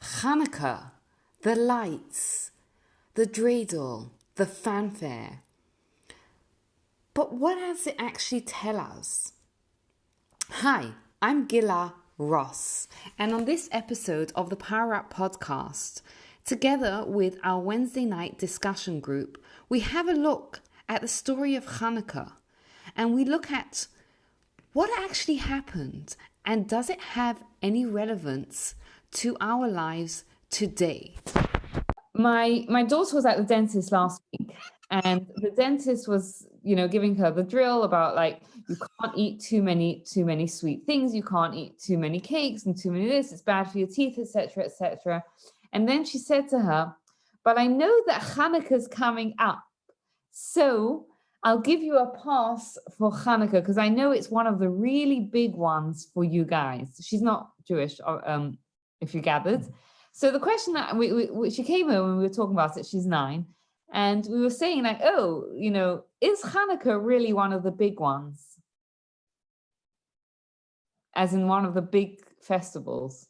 Chanukah, the lights, the dreidel, the fanfare. But what does it actually tell us? Hi, I'm Gila Ross, and on this episode of the Power Up podcast, together with our Wednesday night discussion group, we have a look at the story of Chanukah, and we look at what actually happened and does it have any relevance to our lives today. My daughter was at the dentist last week, and the dentist was, giving her the drill about like you can't eat too many sweet things, you can't eat too many cakes and too many this, it's bad for your teeth, etc., etc. And then she said to her, "But I know that Chanukah's coming up, so I'll give you a pass for Chanukah because I know it's one of the really big ones for you guys." She's not Jewish, if you gathered. So the question that she came in when we were talking about it, she's 9, and we were saying like, is Chanukah really one of the big ones? As in one of the big festivals?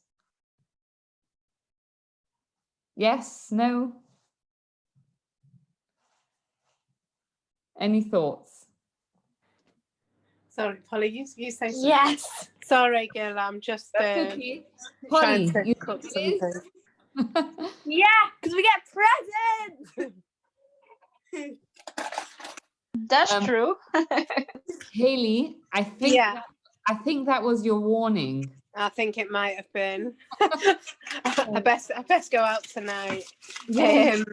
Yes? No? Any thoughts? Sorry, Polly, you say something. Yes. Sorry, girl, I'm just Okay. trying Polly, to cook something. Yeah, because we get presents. That's true. Haley, I think that was your warning. I think it might have been. I best go out tonight. Yeah.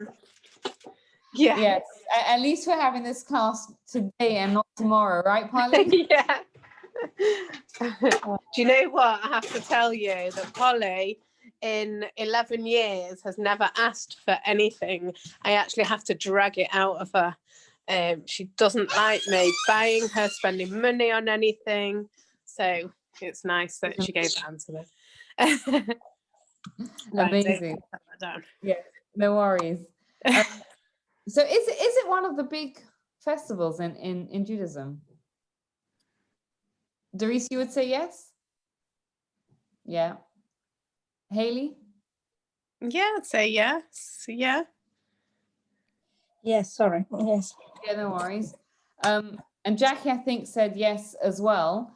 Yes. At least we're having this class today and not tomorrow, right, Polly? Yeah. Do you know what? I have to tell you that Polly, in 11 years, has never asked for anything. I actually have to drag it out of her. She doesn't like me buying her, spending money on anything. So it's nice that she gave that answer then. Amazing. Yeah, no worries. So is it one of the big festivals in Judaism? Doris, you would say yes? Yeah. Haley? Yeah, I'd say yes. Yeah. Yes, sorry. Yes. Yeah, no worries. And Jackie, I think, said yes as well.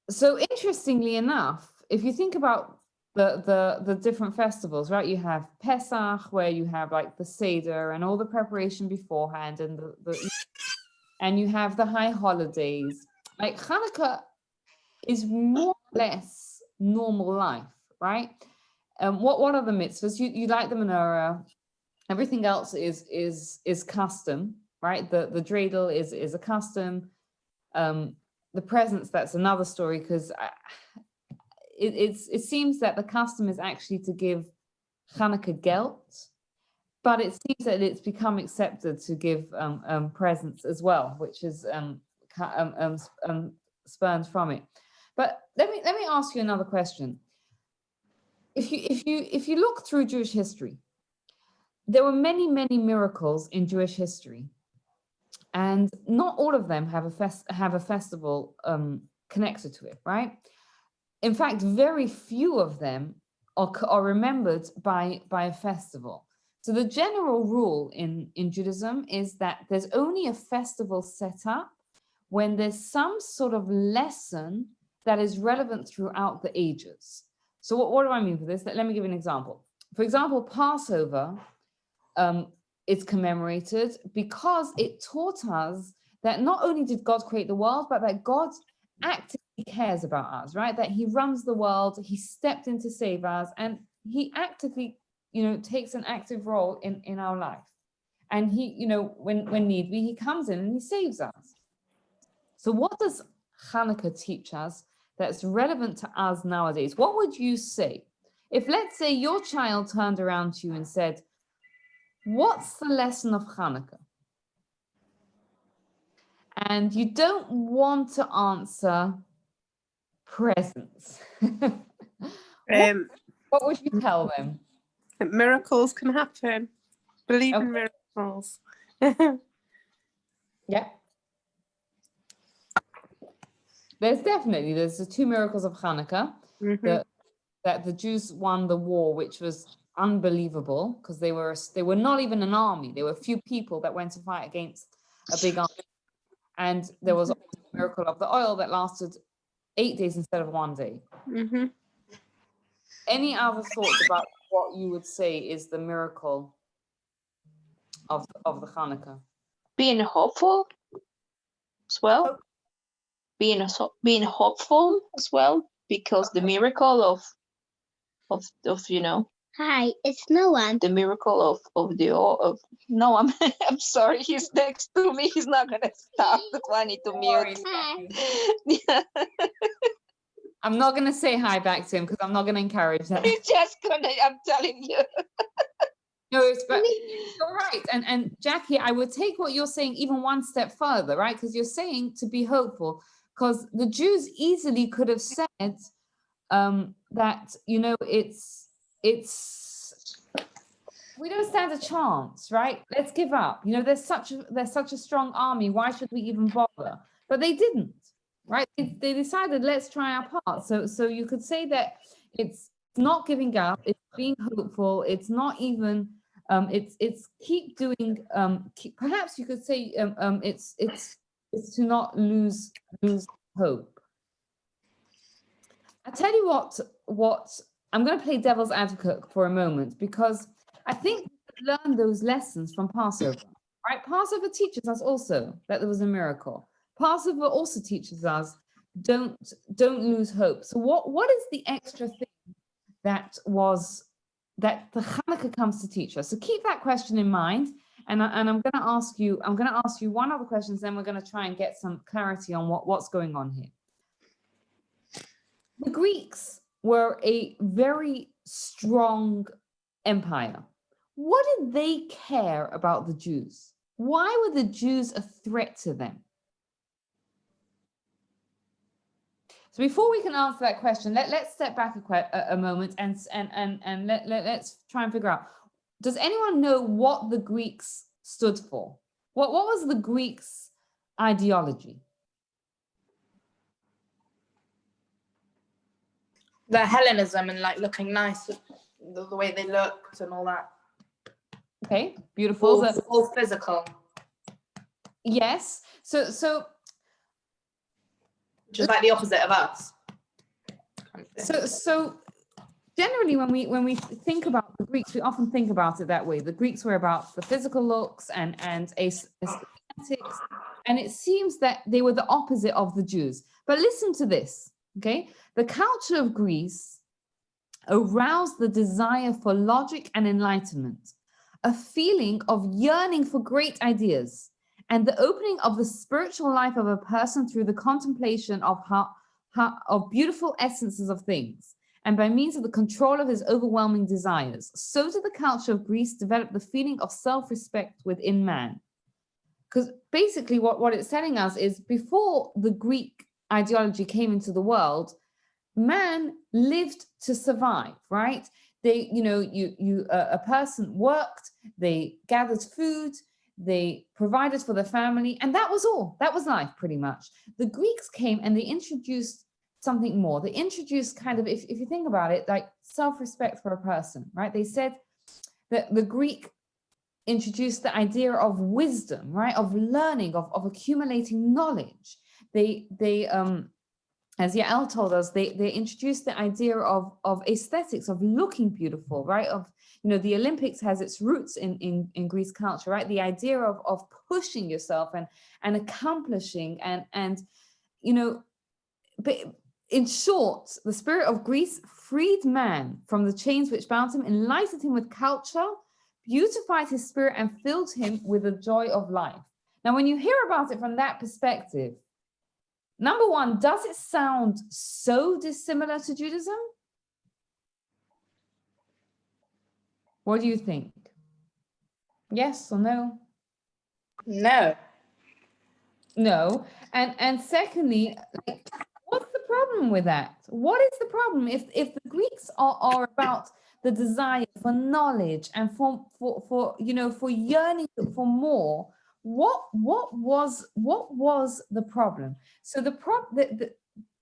So interestingly enough, if you think about the different festivals, right? You have Pesach, where you have like the Seder and all the preparation beforehand, and and you have the high holidays. Like Hanukkah is more or less normal life, right? What are the mitzvahs? You light the menorah. Everything else is custom, right? The dreidel is a custom. The presents, that's another story, because it seems that the custom is actually to give Chanukah gelt, but it seems that it's become accepted to give presents as well, which is spurned from it. But let me ask you another question. If you look through Jewish history, there were many miracles in Jewish history, and not all of them have a festival connected to it, right? In fact, very few of them are remembered by a festival. So the general rule in Judaism is that there's only a festival set up when there's some sort of lesson that is relevant throughout the ages. So what do I mean for this? Let me give you an example. For example, Passover is commemorated because it taught us that not only did God create the world, but that God actively cares about us, right? That he runs the world, he stepped in to save us, and he actively, takes an active role in our life. And he, when need be, he comes in and he saves us. So what does Chanukah teach us that's relevant to us nowadays? What would you say if, let's say, your child turned around to you and said, "What's the lesson of Chanukah?" And you don't want to answer presents. What would you tell them? Miracles can happen. Believe in miracles. Yeah. There's the 2 miracles of Chanukah. Mm-hmm. that the Jews won the war, which was unbelievable because they were not even an army. They were a few people that went to fight against a big army. And there was a miracle of the oil that lasted 8 days instead of 1 day. Mm-hmm. Any other thoughts about what you would say is the miracle of the Chanukah? Being hopeful as well. Being hopeful as well, because the miracle of you know. Hi, it's no one. The miracle of no, I'm I'm sorry. He's next to me. He's not gonna stop. That's why I need to mute. Hi. Yeah. I'm not going to say hi back to him because I'm not going to encourage that. He's just gonna. I'm telling you. No, but you're right. And Jackie, I would take what you're saying even one step further, right? Because you're saying to be hopeful, because the Jews easily could have said that, you know, it's we don't stand a chance, right? Let's give up. You know, there's such a strong army. Why should we even bother? But they didn't, right? They decided, let's try our part. So you could say that it's not giving up. It's being hopeful. It's not even. It's keep doing. Perhaps you could say it's to not lose hope. I tell you what I'm going to play devil's advocate for a moment, because I think we learn those lessons from Passover, right? Passover teaches us also that there was a miracle. Passover also teaches us don't lose hope. So what is the extra thing that the Chanukah comes to teach us? So keep that question in mind, and I'm going to ask you one other question, then we're going to try and get some clarity on what's going on here. The Greeks were a very strong empire. What did they care about the Jews? Why were the Jews a threat to them? So before we can answer that question, let's step back a moment and let's try and figure out, does anyone know what the Greeks stood for? What was the Greeks' ideology? The Hellenism and like looking nice, the way they looked and all that. Okay, beautiful. All physical. Yes. So Which is like the opposite of us. So generally when we think about the Greeks, we often think about it that way. The Greeks were about the physical looks and aesthetics, and it seems that they were the opposite of the Jews. But listen to this, okay? The culture of Greece aroused the desire for logic and enlightenment, a feeling of yearning for great ideas, and the opening of the spiritual life of a person through the contemplation of beautiful essences of things, and by means of the control of his overwhelming desires. So did the culture of Greece develop the feeling of self-respect within man. Because basically what it's telling us is, before the Greek ideology came into the world, man lived to survive, right? They, you know, a person worked, they gathered food, they provided for their family, and that was all. That was life, pretty much. The Greeks came and they introduced something more. They introduced kind of, if you think about it, like self-respect for a person, right? They said that the Greek introduced the idea of wisdom, right? Of learning, of accumulating knowledge. They as Yael told us, they introduced the idea of aesthetics, of looking beautiful, right? Of, you know, the Olympics has its roots in Greece culture, right? The idea of pushing yourself and accomplishing and you know, but in short, the spirit of Greece freed man from the chains which bound him, enlightened him with culture, beautified his spirit, and filled him with the joy of life. Now, when you hear about it from that perspective, number one, does it sound so dissimilar to Judaism? What do you think? Yes or no? No. No. And secondly, like, what's the problem with that? What is the problem if the Greeks are about the desire for knowledge and for you know, for yearning for more? What was the problem? So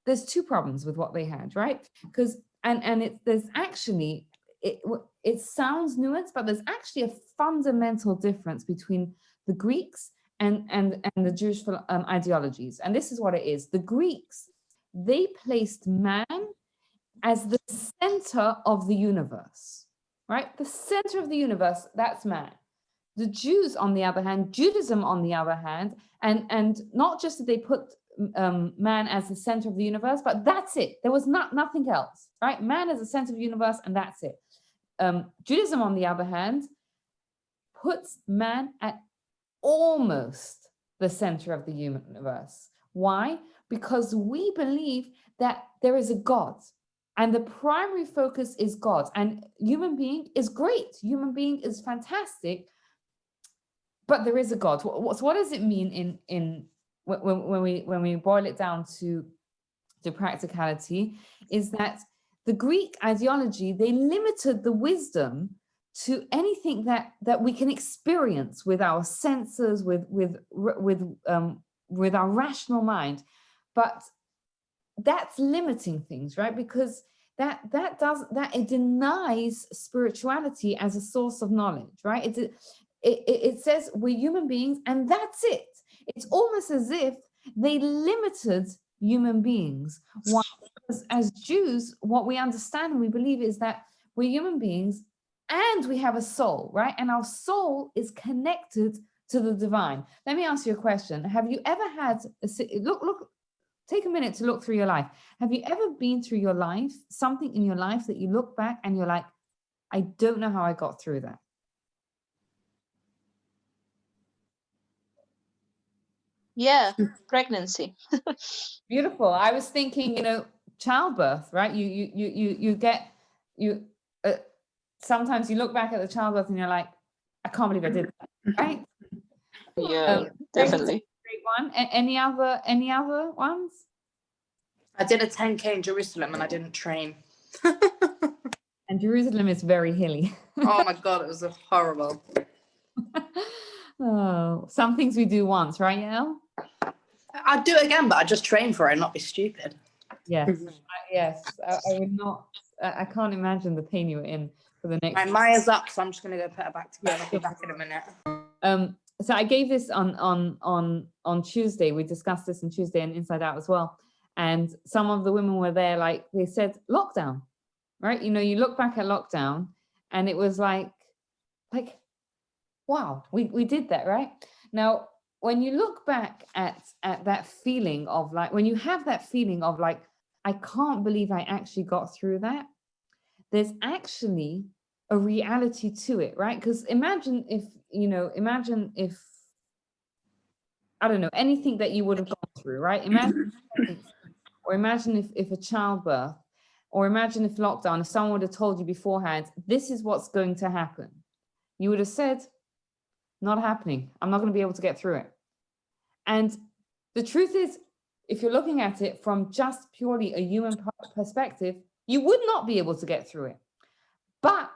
there's two problems with what they had, right? Because there's actually, it sounds nuanced, but there's actually a fundamental difference between the Greeks and the Jewish ideologies. And this is what it is. The Greeks, they placed man as the center of the universe, right? The center of the universe, that's man. The Jews, on the other hand, Judaism, on the other hand, and not just that they put man as the center of the universe, but that's it. There was nothing else, right? Man is the center of the universe, and that's it. Judaism, on the other hand, puts man at almost the center of the universe. Why? Because we believe that there is a God, and the primary focus is God, and human being is great. Human being is fantastic, but there is a God. So what does it mean when we boil it down to practicality? Is that the Greek ideology, they limited the wisdom to anything that we can experience with our senses, with our rational mind, but that's limiting things, right? Because it denies spirituality as a source of knowledge, right? It says we're human beings and that's it. It's almost as if they limited human beings. Why? Because as Jews, what we understand and we believe is that we're human beings and we have a soul, right? And our soul is connected to the divine. Let me ask you a question. Have you ever had take a minute to look through your life. Have you ever been through your life, something in your life that you look back and you're like, I don't know how I got through that? Yeah, pregnancy. Beautiful. I was thinking, childbirth, right? You sometimes you look back at the childbirth and you're like, I can't believe I did that, right? Yeah, definitely. Great one. Any other ones? I did a 10K in Jerusalem and I didn't train. And Jerusalem is very hilly. Oh my God, it was horrible. Oh, some things we do once, right, Yael? I'd do it again, but I'd just train for it and not be stupid. Yes, yes. I would not. I can't imagine the pain you were in for the next. My Maya's up, so I'm just gonna go put her back together. I'll be back in a minute. So I gave this on Tuesday. We discussed this on Tuesday and Inside Out as well. And some of the women were there, like they said, lockdown, right? You look back at lockdown, and it was like, wow, we did that, right? Now, when you look back at that feeling of like, when you have that feeling of like, I can't believe I actually got through that, there's actually a reality to it, right? Because imagine if, I don't know, anything that you would have gone through, right? Imagine if a childbirth, or imagine if lockdown, if someone would have told you beforehand, this is what's going to happen. You would have said, not happening. I'm not going to be able to get through it. And the truth is, if you're looking at it from just purely a human perspective, you would not be able to get through it. But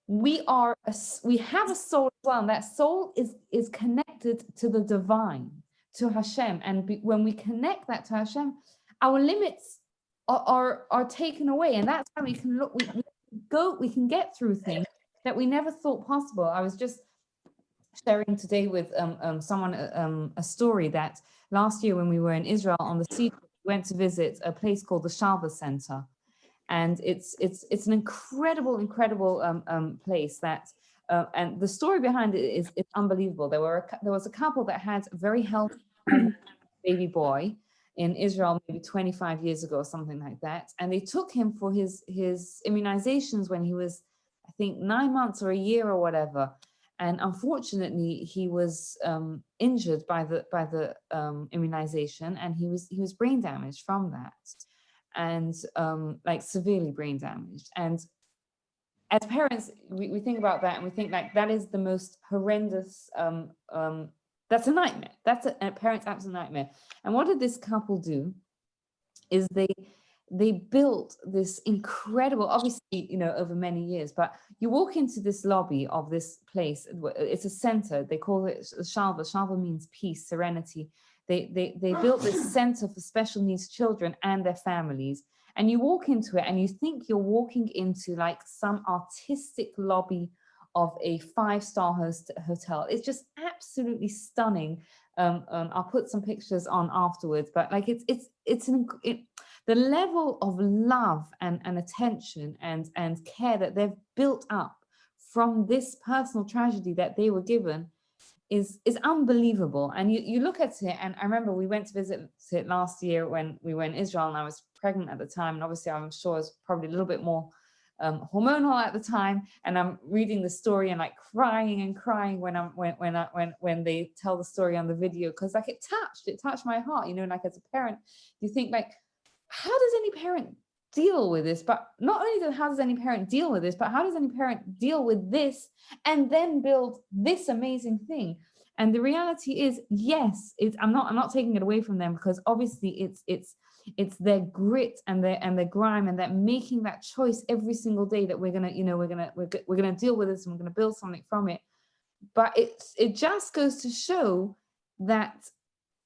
we have a soul as well, and that soul is connected to the divine, to Hashem. And when we connect that to Hashem, our limits are taken away, and that's how we can look. We can get through things that we never thought possible. I was just sharing today with someone a story that last year when we were in Israel on the sea, we went to visit a place called the Shalva Center, and it's an incredible place that and the story behind it is unbelievable. There was a couple that had a very healthy baby boy in Israel maybe 25 years ago or something like that, and they took him for his immunizations when he was, I think, 9 months or a year or whatever. And unfortunately, he was injured by the immunization, and he was brain damaged from that, and like severely brain damaged. And as parents, we think about that, and we think like that is the most horrendous. That's a nightmare. That's a parent's absolute nightmare. And what did this couple do? Is they built this incredible, obviously, over many years, but you walk into this lobby of this place, it's a center, they call it Shalva. Shalva means peace, serenity. They built this center for special needs children and their families. and you walk into it and you think you're walking into like some artistic lobby of a 5-star hotel. It's just absolutely stunning. I'll put some pictures on afterwards, but like the level of love and attention and care that they've built up from this personal tragedy that they were given is unbelievable. And you look at it, and I remember we went to visit it last year when we were in Israel, and I was pregnant at the time, and obviously I'm sure I was probably a little bit more hormonal at the time, and I'm reading the story and like crying and crying when they tell the story on the video, because like it touched my heart, you know. Like as a parent, you think like, how does any parent deal with this? But not only how does any parent deal with this, but how does any parent deal with this and then build this amazing thing? And the reality is, yes, I'm not taking it away from them, because obviously it's their grit and their grime, and that making that choice every single day that we're gonna deal with this and we're gonna build something from it. But it just goes to show that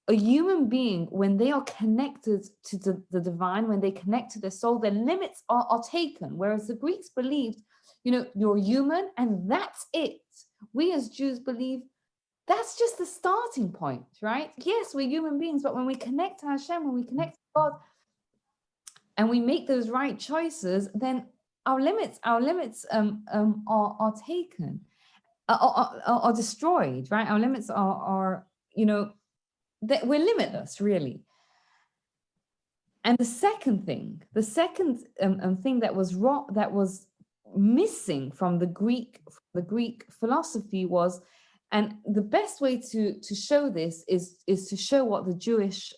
a human being, when they are connected to the divine, when they connect to their soul, their limits are taken. Whereas the Greeks believed, you're human and that's it. We as Jews believe that's just the starting point, right? Yes, we're human beings, but when we connect to Hashem, when we connect to God, and we make those right choices, then our limits are taken, are destroyed, right? Our limits are that we're limitless, really. And the second thing that was wrong, that was missing from the Greek philosophy was, and the best way to show this is to show what the Jewish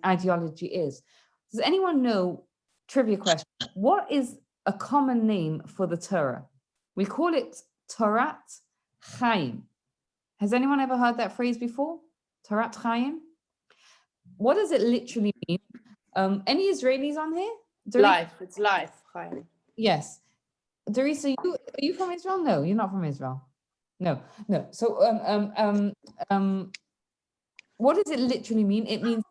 ideology is. Does anyone know, trivia question, what is a common name for the Torah? We call it Torat Chaim. Has anyone ever heard that phrase before? Torat Chaim? What does it literally mean? Any Israelis on here? Life, it's life, Chaim. Yes. Dorisa, are you from Israel? No, you're not from Israel. No. So what does it literally mean? It means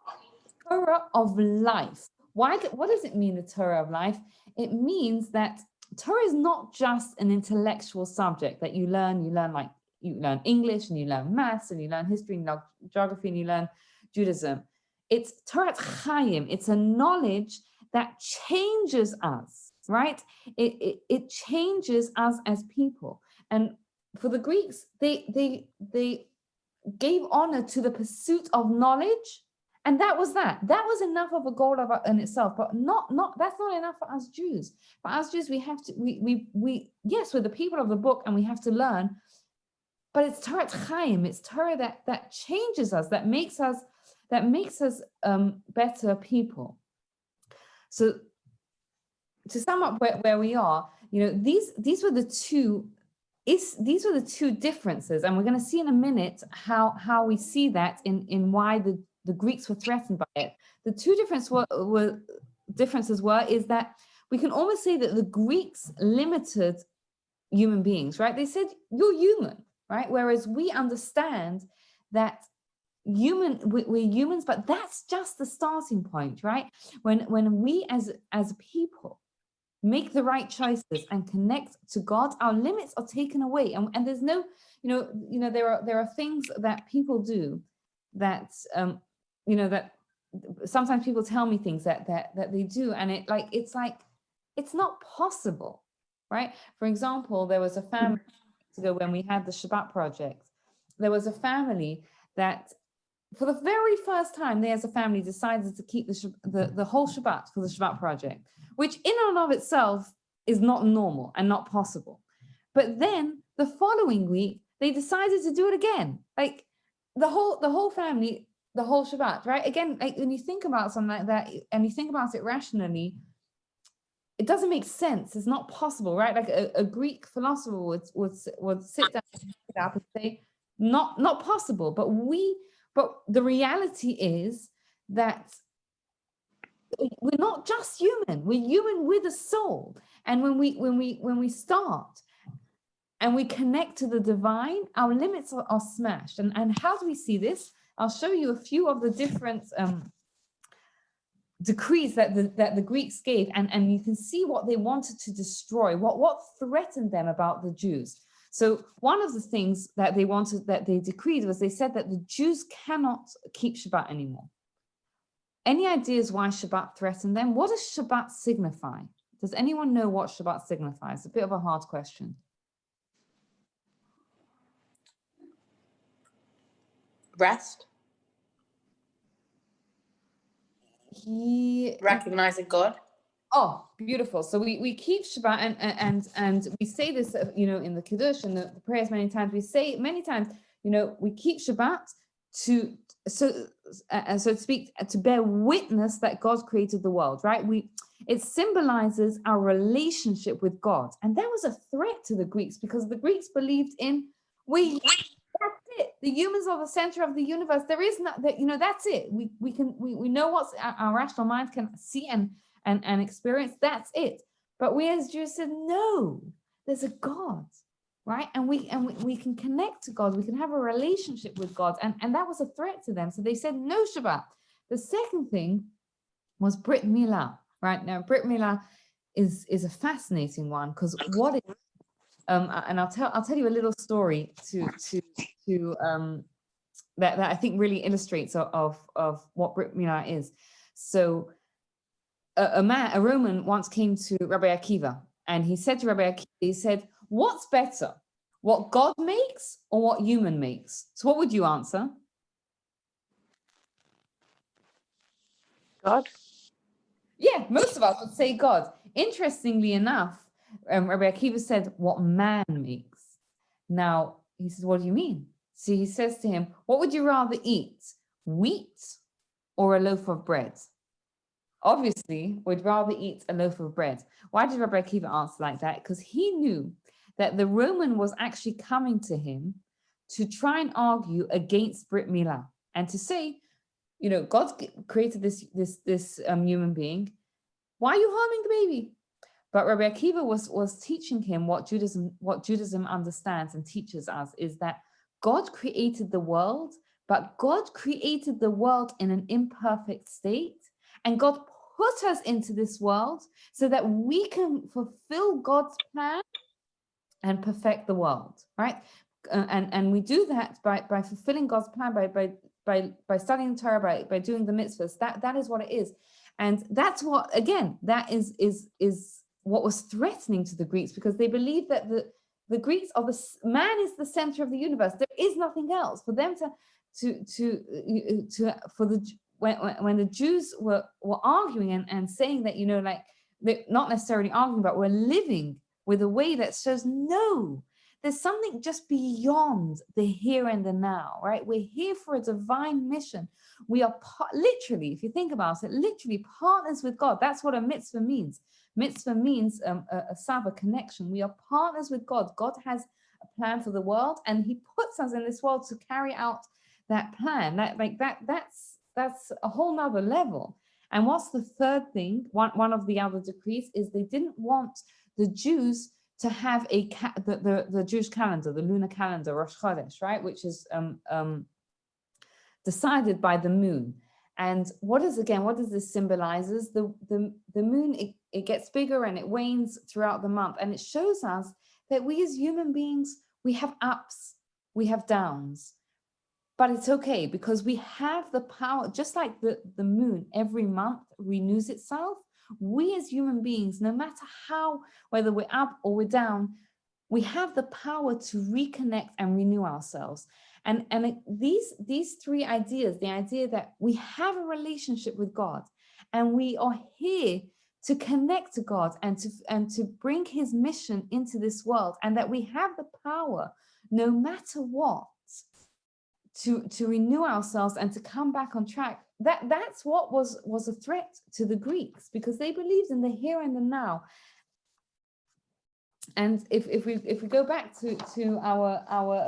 Torah of life. What does it mean, the Torah of life? It means that Torah is not just an intellectual subject that you learn like you learn English and you learn maths and you learn history and geography and you learn Judaism. It's Torat Chaim. It's a knowledge that changes us, right? It changes us as people. And for the Greeks, they gave honor to the pursuit of knowledge, and that was enough of a goal in itself. But not that's not enough for us Jews. For us Jews, we have to yes, we're the people of the book, and we have to learn. But it's Torat Chaim. It's Torah that changes us, that makes us better people. So to sum up where we are, these were the two differences, and we're going to see in a minute how we see that in why the Greeks were threatened by it. The two differences were that we can almost say that the Greeks limited human beings, right? They said, you're human, right? Whereas we understand that we're humans, but that's just the starting point, right? When we as people make the right choices and connect to God, our limits are taken away, and there's no, there are things that people do that that sometimes people tell me things that they do, and it's not possible, right? For example, there was a family ago when we had the Shabbat project. There was a family that, for the very first time, they as a family decided to keep the whole Shabbat for the Shabbat project, which in and of itself is not normal and not possible. But then the following week, they decided to do it again. Like the whole family, the whole Shabbat, right? Again, like when you think about something like that and you think about it rationally, it doesn't make sense. It's not possible, right? Like a Greek philosopher would sit down and say, not possible. But the reality is that we're not just human. We're human with a soul. And when we start and we connect to the divine, our limits are smashed. And how do we see this? I'll show you a few of the different decrees that the Greeks gave, and you can see what they wanted to destroy, what threatened them about the Jews. So one of the things that they wanted, that they decreed, was they said that the Jews cannot keep Shabbat anymore. Any ideas why Shabbat threatened them? What does Shabbat signify? Does anyone know what Shabbat signifies? A bit of a hard question. Rest. He Recognizing God. Oh, beautiful. So we keep Shabbat, and we say this, in the Kiddush and the prayers many times. We say many times, we keep Shabbat to, so to speak, to bear witness that God created the world, right? It symbolizes our relationship with God. And that was a threat to the Greeks, because the Greeks believed in, that's it. The humans are the center of the universe. There is not that, that's it. We know what our rational mind can see and experience. That's it. But we as Jews said, no, there's a God, right? And we can connect to God. We can have a relationship with God. And that was a threat to them. So they said no Shabbat. The second thing was Brit Milah, right? Now, Brit Milah is a fascinating one, because what is, and I'll tell you a little story that I think really illustrates of what Brit Milah is. So a Roman once came to Rabbi Akiva, and he said to Rabbi Akiva, he said, what's better, what God makes or what human makes? So what would you answer? God. Yeah, most of us would say God. Interestingly enough, Rabbi Akiva said, what man makes. Now, he says, what do you mean? So he says to him, what would you rather eat, wheat or a loaf of bread? Obviously, we'd rather eat a loaf of bread. Why did Rabbi Akiva answer like that? Because he knew that the Roman was actually coming to him to try and argue against Brit Milah, and to say, God created this human being. Why are you harming the baby? But Rabbi Akiva was teaching him what Judaism understands and teaches us, is that God created the world, but God created the world in an imperfect state. And God put us into this world so that we can fulfill God's plan and perfect the world, right? And we do that by fulfilling God's plan, by studying Torah, by doing the mitzvahs. That is what it is. And that's what, again, that is what was threatening to the Greeks, because they believed that the Greeks are man is the center of the universe. There is nothing else. For them when the Jews were arguing and saying that, they're not necessarily arguing, but we're living with a way that shows, no, there's something just beyond the here and the now, right? We're here for a divine mission. We are literally, if you think about it, literally partners with God. That's what a mitzvah means. Mitzvah means a Saba connection. We are partners with God. God has a plan for the world, and he puts us in this world to carry out that plan. That's a whole nother level. And what's the third thing? One of the other decrees is they didn't want the Jews to have the Jewish calendar, the lunar calendar, Rosh Chodesh, right? Which is decided by the moon. And what does this symbolizes? The moon, it gets bigger and it wanes throughout the month. And it shows us that we as human beings, we have ups, we have downs. But it's okay, because we have the power, just like the moon every month renews itself. We as human beings, no matter whether we're up or we're down, we have the power to reconnect and renew ourselves. And these three ideas, the idea that we have a relationship with God, and we are here to connect to God and to bring his mission into this world, and that we have the power, no matter what, to renew ourselves and to come back on track. That's what was a threat to the Greeks, because they believed in the here and the now. And if we go back to our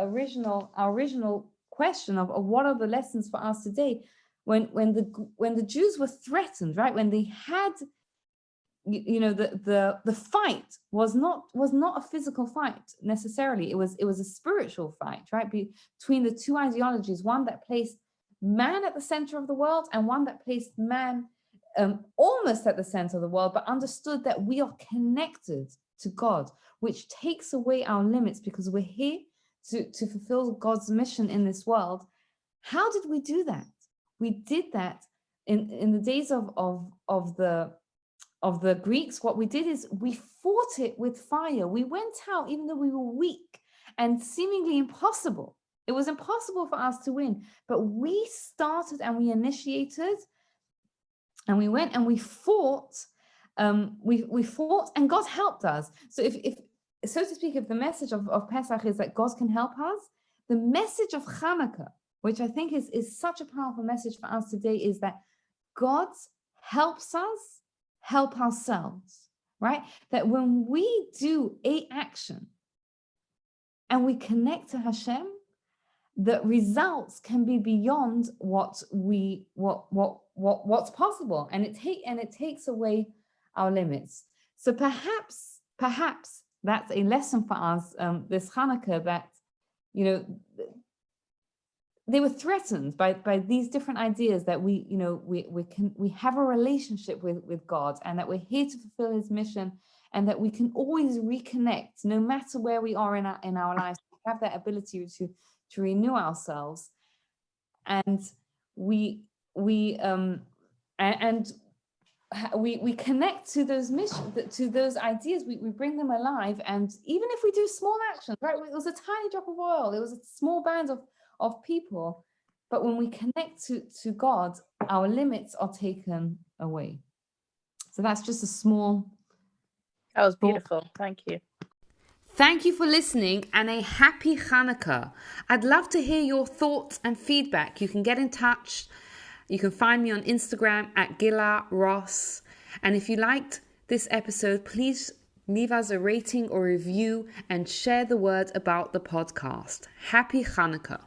original question of what are the lessons for us today, when the Jews were threatened, right, when they had, the fight was not a physical fight necessarily. It was a spiritual fight, right, between the two ideologies, one that placed man at the center of the world and one that placed man almost at the center of the world, but understood that we are connected to God, which takes away our limits because we're here to fulfill God's mission in this world. How did we do that? We did that in the days of the Greeks. What we did is we fought it with fire. We went out even though we were weak and seemingly impossible. It was impossible for us to win, but we started and we initiated, and we went and we fought. We fought, and God helped us. So if so to speak, if the message of Pesach is that God can help us, the message of Chanukah, which I think is such a powerful message for us today, is that God helps us help ourselves, right? That when we do a action and we connect to Hashem, the results can be beyond what's possible, and it takes away our limits. So perhaps that's a lesson for us this Hanukkah, that they were threatened by these different ideas that we have a relationship with God, and that we're here to fulfill His mission, and that we can always reconnect no matter where we are in our lives. We have that ability to renew ourselves, and we connect to those missions, to those ideas. We bring them alive, and even if we do small actions, right? It was a tiny drop of oil. It was a small band of people, but when we connect to God, our limits are taken away. So that's just a small. That was beautiful. Thank you. Thank you for listening, and a happy Hanukkah. I'd love to hear your thoughts and feedback. You can get in touch. You can find me on Instagram at Gila Ross. And if you liked this episode, please leave us a rating or review and share the word about the podcast. Happy Hanukkah.